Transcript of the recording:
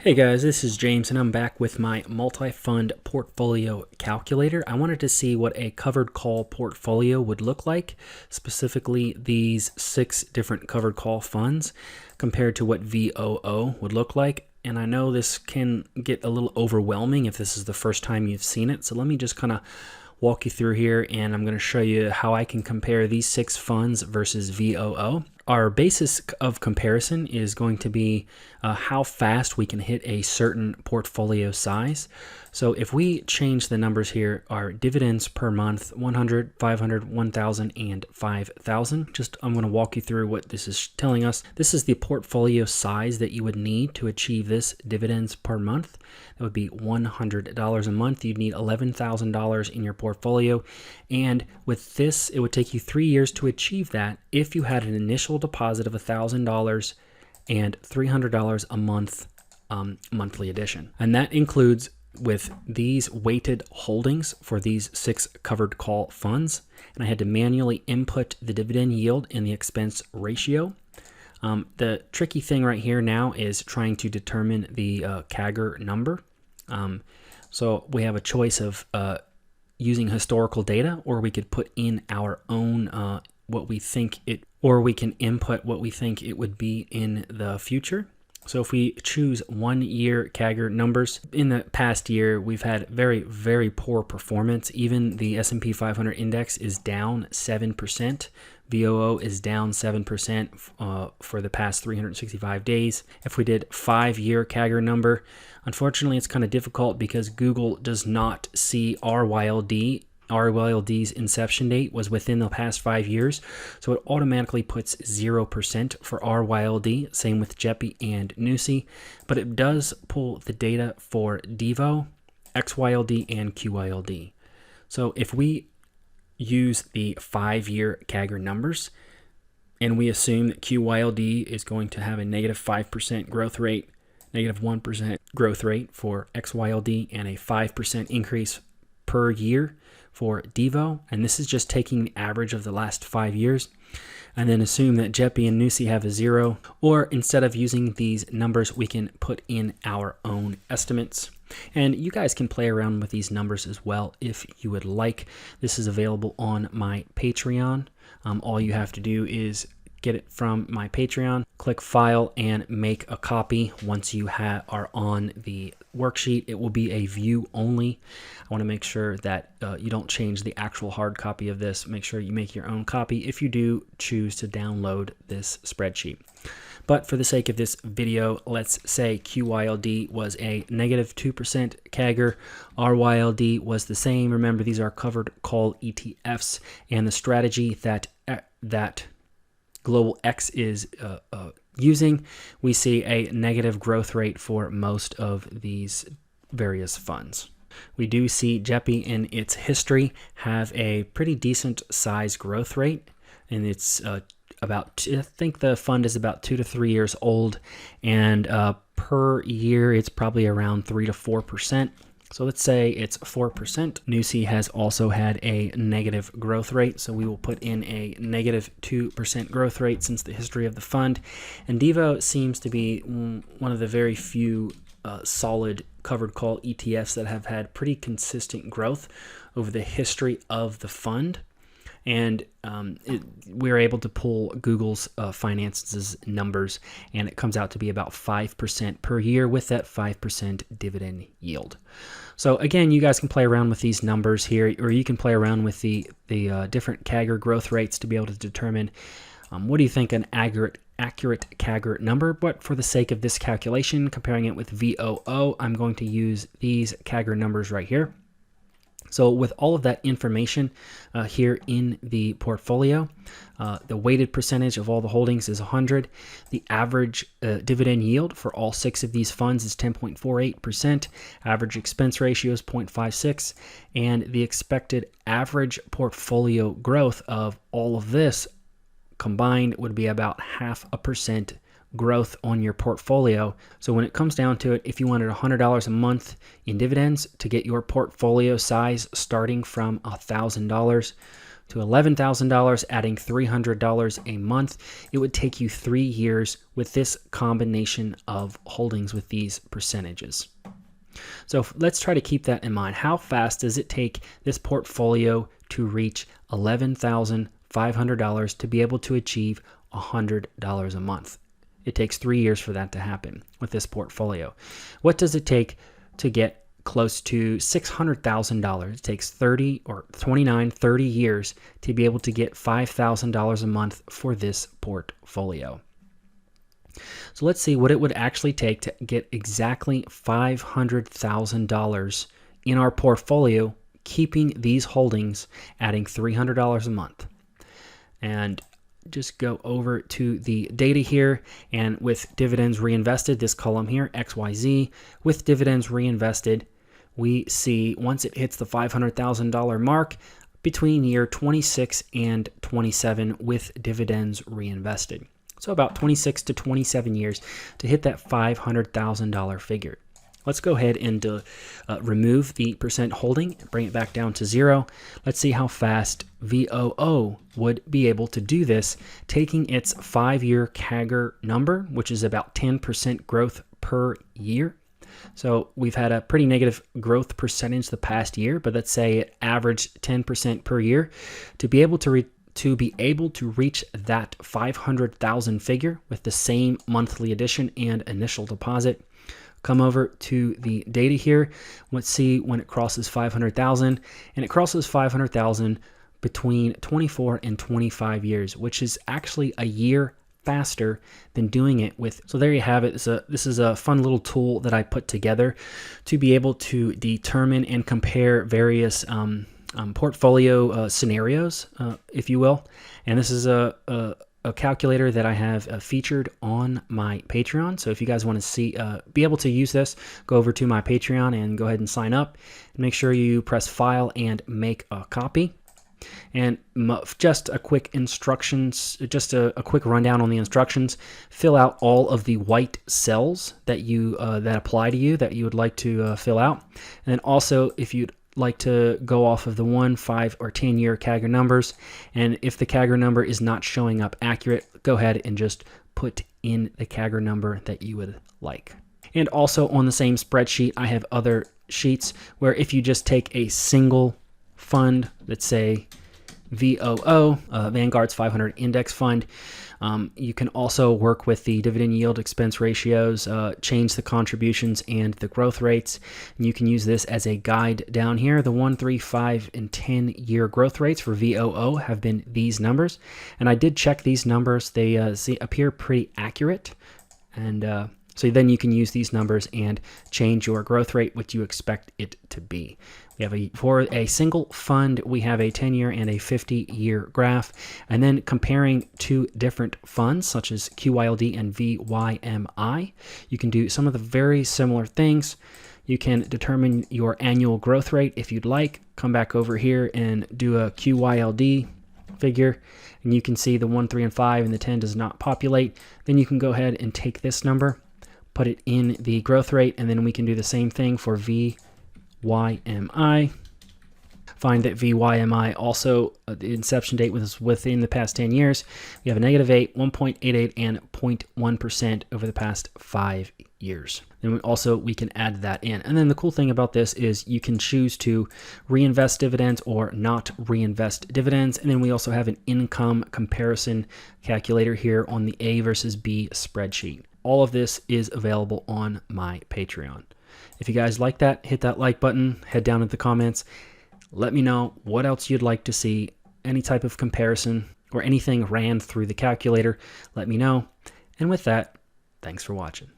Hey guys, this is James and I'm back with my multi-fund portfolio calculator. I wanted to see what a covered call portfolio would look like, specifically these 6 different covered call funds compared to what VOO would look like. And I know this can get a little overwhelming if this is the first time you've seen it. So let me just kind of walk you through here and I'm going to show you how I can compare these 6 funds versus VOO. Our basis of comparison is going to be how fast we can hit a certain portfolio size. So if we change the numbers here, our dividends per month, 100, 500, 1,000, and 5,000. I'm going to walk you through what this is telling us. This is the portfolio size that you would need to achieve this dividends per month. That would be $100 a month. You'd need $11,000 in your portfolio. And with this, it would take you 3 years to achieve that if you had an initial deposit of $1,000 and $300 a month monthly addition. And that includes with these weighted holdings for these 6 covered call funds. And I had to manually input the dividend yield and the expense ratio. The tricky thing right here now is trying to determine the CAGR number. So we have a choice of using historical data, or we could put in our own what we think it, or we can input what we think it would be in the future. So if we choose 1 year CAGR numbers, in the past year, we've had very, very poor performance. Even the S&P 500 index is down 7%. VOO is down 7% for the past 365 days. If we did 5-year CAGR number, unfortunately, it's kind of difficult because Google does not see RYLD. RYLD's inception date was within the past 5 years, so it automatically puts 0% for RYLD, same with JEPI and NUSI, but it does pull the data for DIVO, XYLD, and QYLD. So if we use the 5-year CAGR numbers, and we assume that QYLD is going to have a negative 5% growth rate, negative 1% growth rate for XYLD, and a 5% increase per year for DIVO, and this is just taking the average of the last 5 years, and then assume that JEPI and NUSI have a 0, or instead of using these numbers, we can put in our own estimates. And you guys can play around with these numbers as well if you would like. This is available on my Patreon. All you have to do is get it from my Patreon, click File, and make a copy. Once you are on the worksheet, it will be a view only. I want to make sure that you don't change the actual hard copy of this. Make sure you make your own copy if you do choose to download this spreadsheet. But for the sake of this video, let's say QYLD was a negative 2% CAGR. RYLD was the same. Remember, these are covered call ETFs, and the strategy that Global X is using, we see a negative growth rate for most of these various funds. We do see JEPI in its history have a pretty decent size growth rate, and it's about, I think the fund is about 2 to 3 years old, and per year it's probably around 3 to 4%. So let's say it's 4%. NUSI has also had a negative growth rate, so we will put in a negative 2% growth rate since the history of the fund. And DIVO seems to be one of the very few solid covered call ETFs that have had pretty consistent growth over the history of the fund. And we're able to pull Google's finances numbers, and it comes out to be about 5% per year with that 5% dividend yield. So again, you guys can play around with these numbers here, or you can play around with the different CAGR growth rates to be able to determine what do you think an accurate CAGR number. But for the sake of this calculation, comparing it with VOO, I'm going to use these CAGR numbers right here. So with all of that information here in the portfolio, the weighted percentage of all the holdings is 100. The average dividend yield for all 6 of these funds is 10.48%. Average expense ratio is 0.56. And the expected average portfolio growth of all of this combined would be about 0.5% growth on your portfolio. So when it comes down to it, if you wanted $100 a month in dividends to get your portfolio size starting from $1,000 to $11,000, adding $300 a month. It would take you 3 years with this combination of holdings with these percentages. So let's try to keep that in mind. How fast does it take this portfolio to reach $11,500 to be able to achieve $100 a month? It takes 3 years for that to happen with this portfolio. What does it take to get close to $600,000? It takes 30 years to be able to get $5,000 a month for this portfolio. So let's see what it would actually take to get exactly $500,000 in our portfolio, keeping these holdings, adding $300 a month. And just go over to the data here, and with dividends reinvested, this column here, XYZ, with dividends reinvested, we see once it hits the $500,000 mark, between year 26 and 27 with dividends reinvested. So about 26 to 27 years to hit that $500,000 figure. Let's go ahead and remove the percent holding, bring it back down to 0. Let's see how fast VOO would be able to do this, taking its 5-year CAGR number, which is about 10% growth per year. So we've had a pretty negative growth percentage the past year, but let's say it averaged 10% per year. To be able to reach that 500,000 figure with the same monthly addition and initial deposit, come over to the data here. Let's see when it crosses 500,000, and it crosses 500,000 between 24 and 25 years, which is actually a year faster than doing it with. So there you have it. This is a fun little tool that I put together to be able to determine and compare various portfolio scenarios, if you will. And this is a calculator that I have featured on my Patreon. So if you guys want to be able to use this, go over to my Patreon and go ahead and sign up. And make sure you press File and make a copy. And just a quick instructions, just a quick rundown on the instructions. Fill out all of the white cells that that apply to you, that you would like to fill out. And then also, if you'd like to go off of the 1, 5, or 10-year CAGR numbers, and if the CAGR number is not showing up accurate, go ahead and just put in the CAGR number that you would like. And also on the same spreadsheet, I have other sheets where if you just take a single fund, let's say VOO, Vanguard's 500 Index Fund, you can also work with the dividend yield expense ratios, change the contributions and the growth rates. And you can use this as a guide down here. The 1, 3, 5, and 10-year growth rates for VOO have been these numbers. And I did check these numbers. They appear pretty accurate. And so then you can use these numbers and change your growth rate, what you expect it to be. We have for a single fund, we have a 10-year and a 50-year graph. And then comparing two different funds, such as QYLD and VYMI, you can do some of the very similar things. You can determine your annual growth rate if you'd like. Come back over here and do a QYLD figure, and you can see the 1, 3, and 5, and the 10 does not populate. Then you can go ahead and take this number, put it in the growth rate, and then we can do the same thing for VYMI. Find that VYMI also, the inception date was within the past 10 years. We have a -8, 1.88, and 0.1% over the past 5 years. Then we can add that in. And then the cool thing about this is you can choose to reinvest dividends or not reinvest dividends. And then we also have an income comparison calculator here on the A versus B spreadsheet. All of this is available on my Patreon. If you guys like that, hit that like button, head down in the comments. Let me know what else you'd like to see, any type of comparison or anything ran through the calculator. Let me know. And with that, thanks for watching.